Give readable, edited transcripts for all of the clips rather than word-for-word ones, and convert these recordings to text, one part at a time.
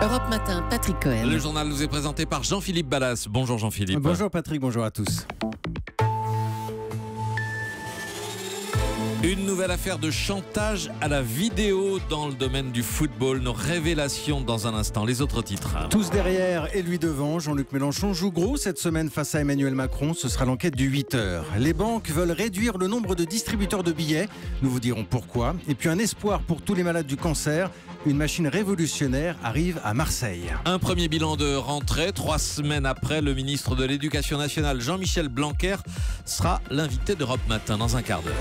Europe Matin, Patrick Cohen. Le journal nous est présenté par Jean-Philippe Ballas. Bonjour Jean-Philippe. Bonjour Patrick, bonjour à tous. Une nouvelle affaire de chantage à la vidéo dans le domaine du football. Nos révélations dans un instant. Les autres titres. Tous derrière et lui devant, Jean-Luc Mélenchon joue gros cette semaine face à Emmanuel Macron. Ce sera l'enquête du 8h. Les banques veulent réduire le nombre de distributeurs de billets. Nous vous dirons pourquoi. Et puis un espoir pour tous les malades du cancer. Une machine révolutionnaire arrive à Marseille. Un premier bilan de rentrée. 3 semaines après, le ministre de l'Éducation nationale, Jean-Michel Blanquer, sera l'invité d'Europe Matin dans un quart d'heure.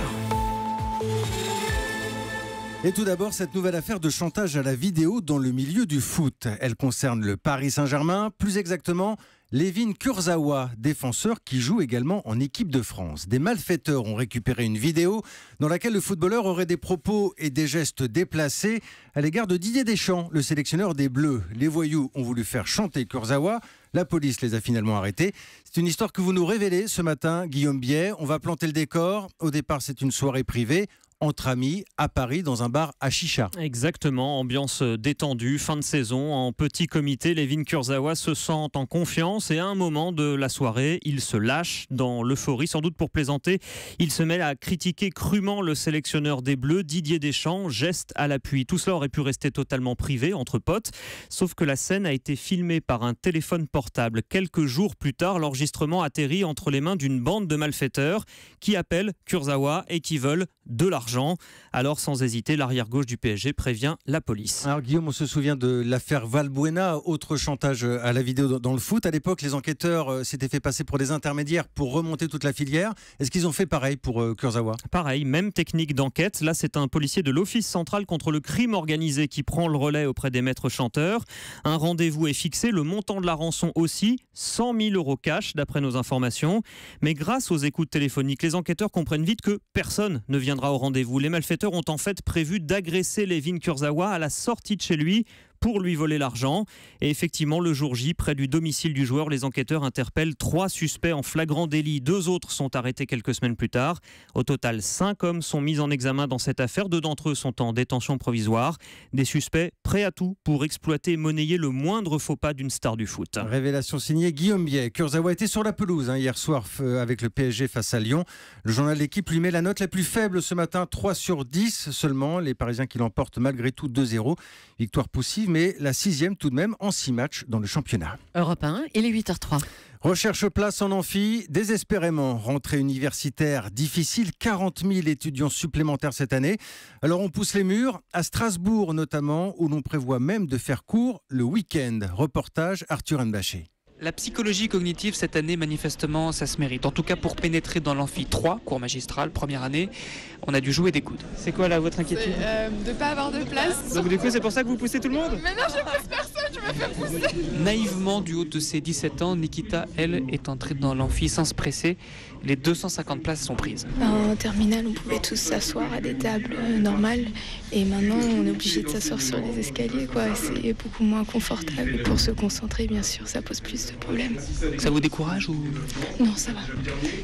Et tout d'abord, cette nouvelle affaire de chantage à la vidéo dans le milieu du foot. Elle concerne le Paris Saint-Germain, plus exactement Layvin Kurzawa, défenseur qui joue également en équipe de France. Des malfaiteurs ont récupéré une vidéo dans laquelle le footballeur aurait des propos et des gestes déplacés à l'égard de Didier Deschamps, le sélectionneur des Bleus. Les voyous ont voulu faire chanter Kurzawa. La police les a finalement arrêtés. C'est une histoire que vous nous révélez ce matin, Guillaume Biet. On va planter le décor. Au départ, c'est une soirée privée entre amis à Paris dans un bar à chicha. Exactement, ambiance détendue, fin de saison, en petit comité, Layvin Kurzawa se sent en confiance et à un moment de la soirée, il se lâche dans l'euphorie, sans doute pour plaisanter. Il se met à critiquer crûment le sélectionneur des Bleus, Didier Deschamps, geste à l'appui. Tout cela aurait pu rester totalement privé, entre potes, sauf que la scène a été filmée par un téléphone portable. Quelques jours plus tard, l'enregistrement atterrit entre les mains d'une bande de malfaiteurs qui appellent Kurzawa et qui veulent de l'argent. Alors, sans hésiter, l'arrière-gauche du PSG prévient la police. Alors Guillaume, on se souvient de l'affaire Valbuena, autre chantage à la vidéo dans le foot. À l'époque, les enquêteurs s'étaient fait passer pour des intermédiaires pour remonter toute la filière. Est-ce qu'ils ont fait pareil pour Kurzawa ? Pareil, même technique d'enquête. Là, c'est un policier de l'Office central contre le crime organisé qui prend le relais auprès des maîtres chanteurs. Un rendez-vous est fixé, le montant de la rançon aussi, 100 000 € cash d'après nos informations. Mais grâce aux écoutes téléphoniques, les enquêteurs comprennent vite que personne ne viendra au rendez-vous. Les malfaiteurs ont en fait prévu d'agresser Layvin Kurzawa à la sortie de chez lui pour lui voler l'argent. Et effectivement, le jour J, près du domicile du joueur, les enquêteurs interpellent 3 suspects en flagrant délit. 2 autres sont arrêtés quelques semaines plus tard. Au total, 5 hommes sont mis en examen dans cette affaire. 2 d'entre eux sont en détention provisoire. Des suspects prêts à tout pour exploiter et monnayer le moindre faux pas d'une star du foot. Révélation signée Guillaume Biet. Kurzawa était sur la pelouse hier soir avec le PSG face à Lyon. Le journal L'Équipe lui met la note la plus faible ce matin, 3 sur 10 seulement. Les Parisiens qui l'emportent malgré tout 2-0. Victoire poussive, mais la 6e tout de même en 6 matchs dans le championnat. Europe 1, il est 8h03. Recherche place en amphi, désespérément. Rentrée universitaire difficile, 40 000 étudiants supplémentaires cette année. Alors on pousse les murs, à Strasbourg notamment, où l'on prévoit même de faire cours le week-end. Reportage Arthur Nbaché. La psychologie cognitive, cette année, manifestement, ça se mérite. En tout cas, pour pénétrer dans l'amphi 3, cours magistral, première année, on a dû jouer des coudes. C'est quoi, là, votre inquiétude ? De ne pas avoir de place. Donc, du coup, c'est pour ça que vous poussez tout le monde ? Mais non, je pousse personne, je me fais pousser. Naïvement, du haut de ses 17 ans, Nikita, elle, est entrée dans l'amphi sans se presser. Les 250 places sont prises. En terminale, on pouvait tous s'asseoir à des tables normales. Et maintenant, on est obligé de s'asseoir sur les escaliers, quoi. C'est beaucoup moins confortable. Et pour se concentrer, bien sûr, ça pose plus de problèmes. Ça vous décourage ou... Non, ça va.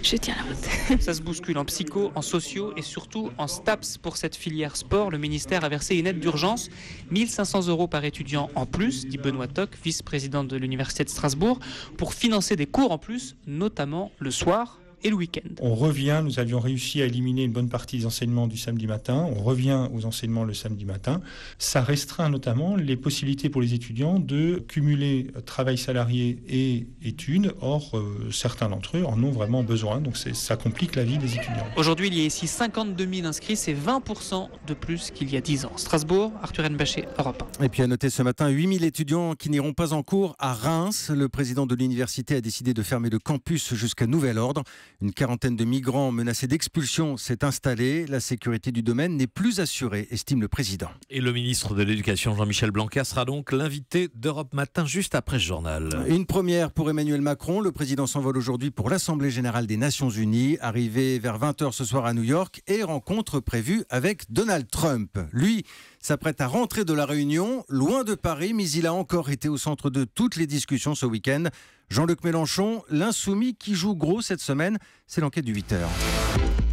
Je tiens la route. Ça se bouscule en psycho, en sociaux et surtout en STAPS. Pour cette filière sport, le ministère a versé une aide d'urgence, 1 500 € par étudiant en plus, dit Benoît Toc, vice-président de l'Université de Strasbourg, pour financer des cours en plus, notamment le soir et le week-end. On revient, nous avions réussi à éliminer une bonne partie des enseignements du samedi matin, on revient aux enseignements le samedi matin. Ça restreint notamment les possibilités pour les étudiants de cumuler travail salarié et études. Or, certains d'entre eux en ont vraiment besoin, donc ça complique la vie des étudiants. Aujourd'hui, il y a ici 52 000 inscrits, c'est 20% de plus qu'il y a 10 ans. Strasbourg, Arthur Nbaché, Europe 1. Et puis à noter ce matin, 8 000 étudiants qui n'iront pas en cours à Reims. Le président de l'université a décidé de fermer le campus jusqu'à nouvel ordre. Une quarantaine de migrants menacés d'expulsion s'est installée. La sécurité du domaine n'est plus assurée, estime le président. Et le ministre de l'Éducation, Jean-Michel Blanquer, sera donc l'invité d'Europe Matin juste après ce journal. Une première pour Emmanuel Macron. Le président s'envole aujourd'hui pour l'Assemblée générale des Nations Unies. Arrivé vers 20h ce soir à New York et rencontre prévue avec Donald Trump. Lui s'apprête à rentrer de la Réunion, loin de Paris, mais il a encore été au centre de toutes les discussions ce week-end. Jean-Luc Mélenchon, l'insoumis qui joue gros cette semaine, c'est l'enquête du 8h.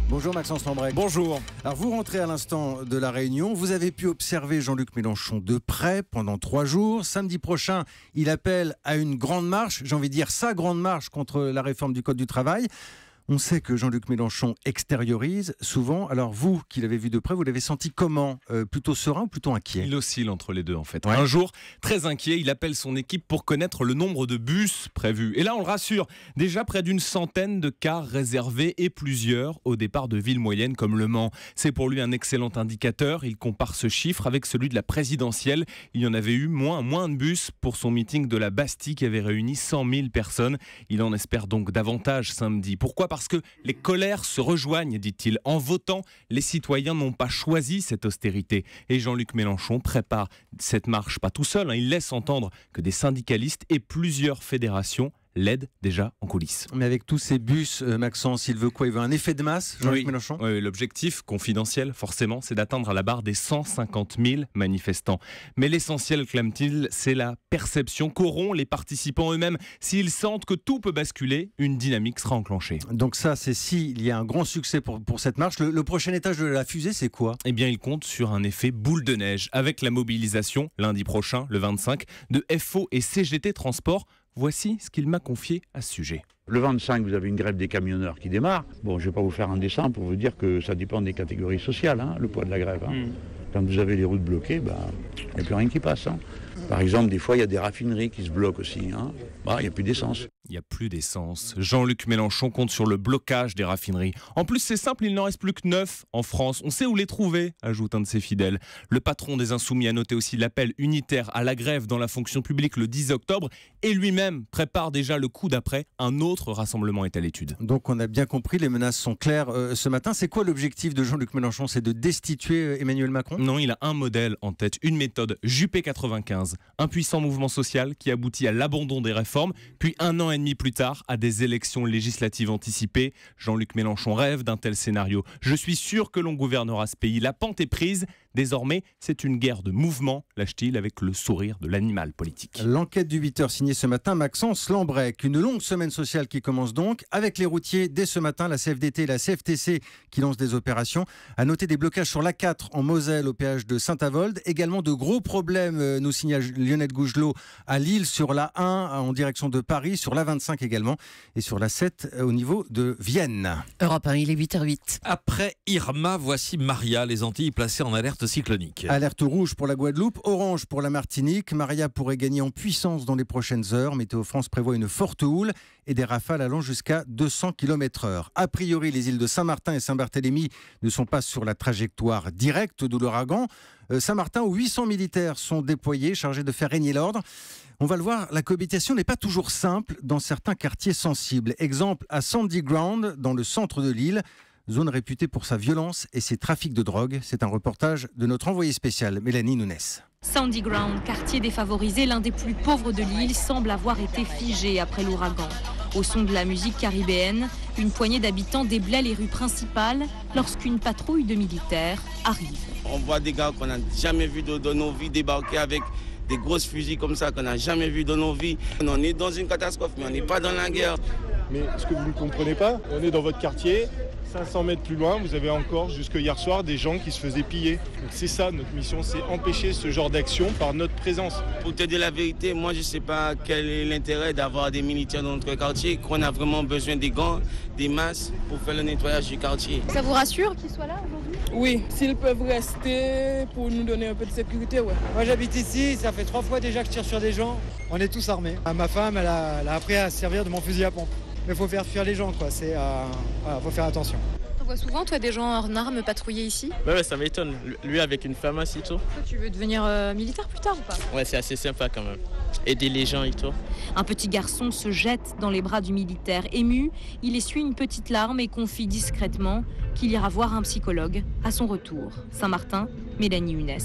Bonjour Maxence Lambrec. Bonjour. Alors vous rentrez à l'instant de la Réunion. Vous avez pu observer Jean-Luc Mélenchon de près pendant 3 jours. Samedi prochain, il appelle à une grande marche, j'ai envie de dire sa grande marche contre la réforme du Code du travail. On sait que Jean-Luc Mélenchon extériorise souvent. Alors vous, qui l'avez vu de près, vous l'avez senti comment ? Plutôt serein ou plutôt inquiet ? Il oscille entre les deux en fait. Ouais. Un jour, très inquiet, il appelle son équipe pour connaître le nombre de bus prévus. Et là, on le rassure, déjà près d'une centaine de cars réservés et plusieurs au départ de villes moyennes comme Le Mans. C'est pour lui un excellent indicateur. Il compare ce chiffre avec celui de la présidentielle. Il y en avait eu moins de bus pour son meeting de la Bastille qui avait réuni 100 000 personnes. Il en espère donc davantage samedi. Pourquoi ? Parce que les colères se rejoignent, dit-il. En votant, les citoyens n'ont pas choisi cette austérité. Et Jean-Luc Mélenchon prépare cette marche, pas tout seul. Il laisse entendre que des syndicalistes et plusieurs fédérations l'aident déjà en coulisses. Mais avec tous ces bus, Maxence, il veut quoi ? Il veut un effet de masse, Jean-Luc Mélenchon ? Oui, l'objectif, confidentiel forcément, c'est d'atteindre la barre des 150 000 manifestants. Mais l'essentiel, clame-t-il, c'est la perception qu'auront les participants eux-mêmes. S'ils sentent que tout peut basculer, une dynamique sera enclenchée. Donc ça, c'est s'il y a un grand succès pour cette marche. Le prochain étage de la fusée, c'est quoi ? Eh bien, il compte sur un effet boule de neige, avec la mobilisation, lundi prochain, le 25, de FO et CGT Transport. Voici ce qu'il m'a confié à ce sujet. Le 25, vous avez une grève des camionneurs qui démarre. Bon, je ne vais pas vous faire un dessin pour vous dire que ça dépend des catégories sociales, le poids de la grève. Quand vous avez les routes bloquées, il n'y a plus rien qui passe. Par exemple, des fois, il y a des raffineries qui se bloquent aussi. Il n'y a plus d'essence. Il n'y a plus d'essence. Jean-Luc Mélenchon compte sur le blocage des raffineries. En plus, c'est simple, il n'en reste plus que 9 en France. On sait où les trouver, ajoute un de ses fidèles. Le patron des Insoumis a noté aussi l'appel unitaire à la grève dans la fonction publique le 10 octobre et lui-même prépare déjà le coup d'après. Un autre rassemblement est à l'étude. Donc on a bien compris, les menaces sont claires ce matin. C'est quoi l'objectif de Jean-Luc Mélenchon ? C'est de destituer Emmanuel Macron ? Non, il a un modèle en tête, une méthode Juppé 95, un puissant mouvement social qui aboutit à l'abandon des réformes, puis 1 an et demi plus tard à des élections législatives anticipées. Jean-Luc Mélenchon rêve d'un tel scénario. Je suis sûr que l'on gouvernera ce pays. La pente est prise. Désormais, c'est une guerre de mouvement, lâche-t-il avec le sourire de l'animal politique. L'enquête du 8h signée ce matin, Maxence Lambrec. Une longue semaine sociale qui commence donc avec les routiers. Dès ce matin, la CFDT et la CFTC qui lancent des opérations. À noter des blocages sur l'A4 en Moselle au péage de Saint-Avold. Également de gros problèmes, nous signale Lionel Gougelot, à Lille sur l'A1 en direction de Paris, sur l'A25 également et sur l'A7 au niveau de Vienne. Europe 1, il est 8h08. Après Irma, voici Maria, les Antilles placées en alerte cyclonique. Alerte rouge pour la Guadeloupe, orange pour la Martinique. Maria pourrait gagner en puissance dans les prochaines heures. Météo France prévoit une forte houle et des rafales allant jusqu'à 200 km/h. A priori, les îles de Saint-Martin et Saint-Barthélemy ne sont pas sur la trajectoire directe de l'ouragan. Saint-Martin, où 800 militaires sont déployés, chargés de faire régner l'ordre. On va le voir, la cohabitation n'est pas toujours simple dans certains quartiers sensibles. Exemple à Sandy Ground, dans le centre de l'île. Zone réputée pour sa violence et ses trafics de drogue. C'est un reportage de notre envoyée spéciale, Mélanie Nunes. Sandy Ground, quartier défavorisé, l'un des plus pauvres de l'île, semble avoir été figé après l'ouragan. Au son de la musique caribéenne, une poignée d'habitants déblaye les rues principales lorsqu'une patrouille de militaires arrive. On voit des gars qu'on n'a jamais vus de nos vies débarquer avec des grosses fusils comme ça qu'on n'a jamais vu dans nos vies. On est dans une catastrophe, mais on n'est pas dans la guerre. Mais ce que vous ne comprenez pas, on est dans votre quartier, 500 mètres plus loin, vous avez encore jusque hier soir des gens qui se faisaient piller. Donc c'est ça notre mission, c'est empêcher ce genre d'action par notre présence. Pour te dire la vérité, moi je ne sais pas quel est l'intérêt d'avoir des militaires dans notre quartier, qu'on a vraiment besoin des gants, des masques pour faire le nettoyage du quartier. Ça vous rassure qu'ils soient là aujourd'hui ? Oui, s'ils peuvent rester pour nous donner un peu de sécurité, ouais. Moi j'habite ici, ça fait 3 fois déjà que je tire sur des gens. On est tous armés. Ma femme, elle a appris à se servir de mon fusil à pompe. Mais il faut faire fuir les gens, quoi. Faut faire attention. Tu vois souvent, toi, des gens en armes patrouiller ici ? Ouais, ça m'étonne. Lui avec une femme aussi, tout. Toi, tu veux devenir militaire plus tard ou pas ? Ouais, c'est assez sympa quand même. Aider les gens et tout. Un petit garçon se jette dans les bras du militaire. Ému, il essuie une petite larme et confie discrètement qu'il ira voir un psychologue à son retour. Saint-Martin, Mélanie Nunes.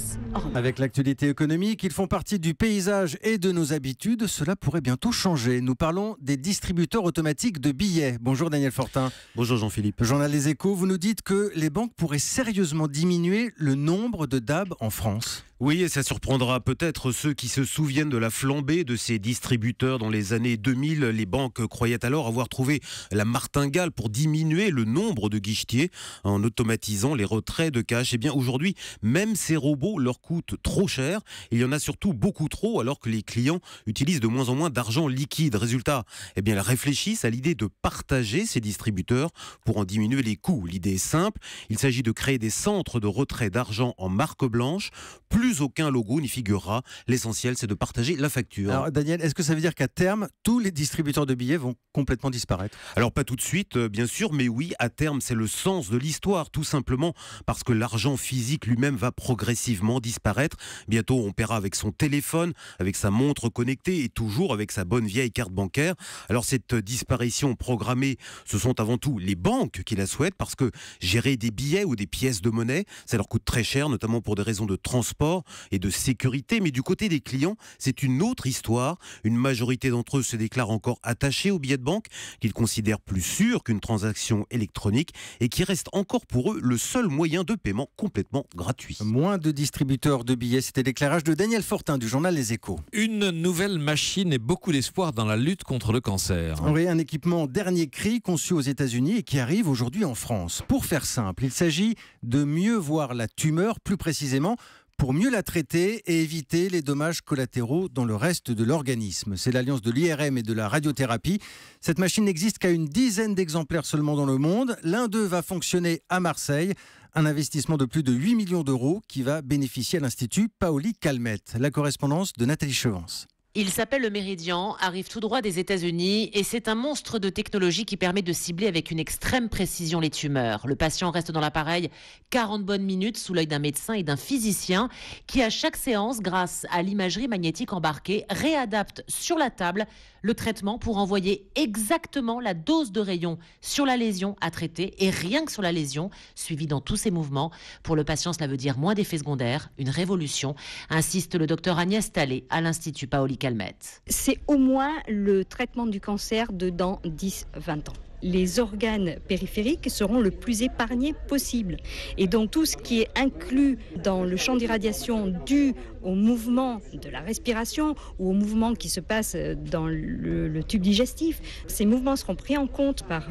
Avec l'actualité économique, ils font partie du paysage et de nos habitudes. Cela pourrait bientôt changer. Nous parlons des distributeurs automatiques de billets. Bonjour Daniel Fortin. Bonjour Jean-Philippe. Journal Les Échos, vous nous dites que les banques pourraient sérieusement diminuer le nombre de DAB en France. Oui, et ça surprendra peut-être ceux qui se souviennent de la flambée flambée de ces distributeurs dans les années 2000. Les banques croyaient alors avoir trouvé la martingale pour diminuer le nombre de guichetiers en automatisant les retraits de cash. Et bien aujourd'hui, même ces robots leur coûtent trop cher. Il y en a surtout beaucoup trop alors que les clients utilisent de moins en moins d'argent liquide. Résultat, eh bien, ils réfléchissent à l'idée de partager ces distributeurs pour en diminuer les coûts. L'idée est simple, il s'agit de créer des centres de retrait d'argent en marque blanche. Plus aucun logo n'y figurera. L'essentiel, c'est de partager la facture. Alors Daniel, est-ce que ça veut dire qu'à terme, tous les distributeurs de billets vont complètement disparaître? Alors pas tout de suite, bien sûr, mais oui, à terme, c'est le sens de l'histoire, tout simplement parce que l'argent physique lui-même va progressivement disparaître. Bientôt, on paiera avec son téléphone, avec sa montre connectée et toujours avec sa bonne vieille carte bancaire. Alors cette disparition programmée, ce sont avant tout les banques qui la souhaitent parce que gérer des billets ou des pièces de monnaie, ça leur coûte très cher, notamment pour des raisons de transport et de sécurité. Mais du côté des clients, c'est une autre histoire. Une majorité d'entre eux se déclarent encore attachés aux billets de banque, qu'ils considèrent plus sûrs qu'une transaction électronique et qui reste encore pour eux le seul moyen de paiement complètement gratuit. Moins de distributeurs de billets, c'était l'éclairage de Daniel Fortin du journal Les Échos. Une nouvelle machine et beaucoup d'espoir dans la lutte contre le cancer. Oui, un équipement dernier cri conçu aux États-Unis et qui arrive aujourd'hui en France. Pour faire simple, il s'agit de mieux voir la tumeur, plus précisément, pour mieux la traiter et éviter les dommages collatéraux dans le reste de l'organisme. C'est l'alliance de l'IRM et de la radiothérapie. Cette machine n'existe qu'à une dizaine d'exemplaires seulement dans le monde. L'un d'eux va fonctionner à Marseille. Un investissement de plus de 8 millions d'euros qui va bénéficier à l'Institut Paoli-Calmettes. La correspondance de Nathalie Chevance. Il s'appelle le Méridian, arrive tout droit des États-Unis et c'est un monstre de technologie qui permet de cibler avec une extrême précision les tumeurs. Le patient reste dans l'appareil 40 bonnes minutes sous l'œil d'un médecin et d'un physicien qui, à chaque séance, grâce à l'imagerie magnétique embarquée, réadapte sur la table le traitement pour envoyer exactement la dose de rayon sur la lésion à traiter et rien que sur la lésion, suivie dans tous ses mouvements. Pour le patient, cela veut dire moins d'effets secondaires, une révolution, insiste le docteur Agnès Talley à l'Institut Paoli-Calmettes. C'est au moins le traitement du cancer de dans 10-20 ans. Les organes périphériques seront le plus épargnés possible. Et donc tout ce qui est inclus dans le champ d'irradiation dû au mouvement de la respiration ou au mouvement qui se passe dans le tube digestif, ces mouvements seront pris en compte par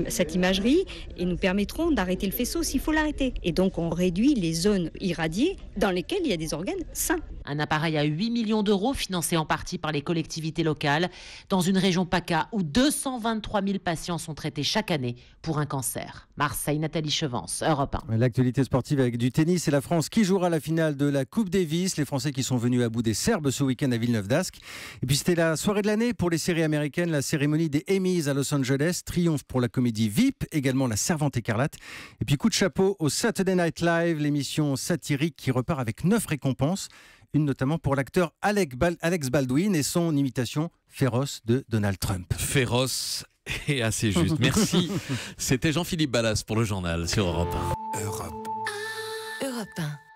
cette imagerie et nous permettront d'arrêter le faisceau s'il faut l'arrêter. Et donc on réduit les zones irradiées dans lesquelles il y a des organes sains. Un appareil à 8 millions d'euros financé en partie par les collectivités locales dans une région PACA où 223 000 patients sont traités chaque année pour un cancer. Marseille, Nathalie Chevance, Europe 1. L'actualité sportive avec du tennis et la France qui jouera la finale de la Coupe Davis. Les Français qui sont venus à bout des Serbes ce week-end à Villeneuve-d'Ascq. Et puis c'était la soirée de l'année pour les séries américaines, la cérémonie des Emmys à Los Angeles. Triomphe pour la comédie VIP, également La Servante écarlate. Et puis coup de chapeau au Saturday Night Live, l'émission satirique qui repart avec 9 récompenses. Une notamment pour l'acteur Alex Baldwin et son imitation féroce de Donald Trump. Féroce et assez juste. Merci. C'était Jean-Philippe Ballas pour le journal sur Europe 1. Europe 1.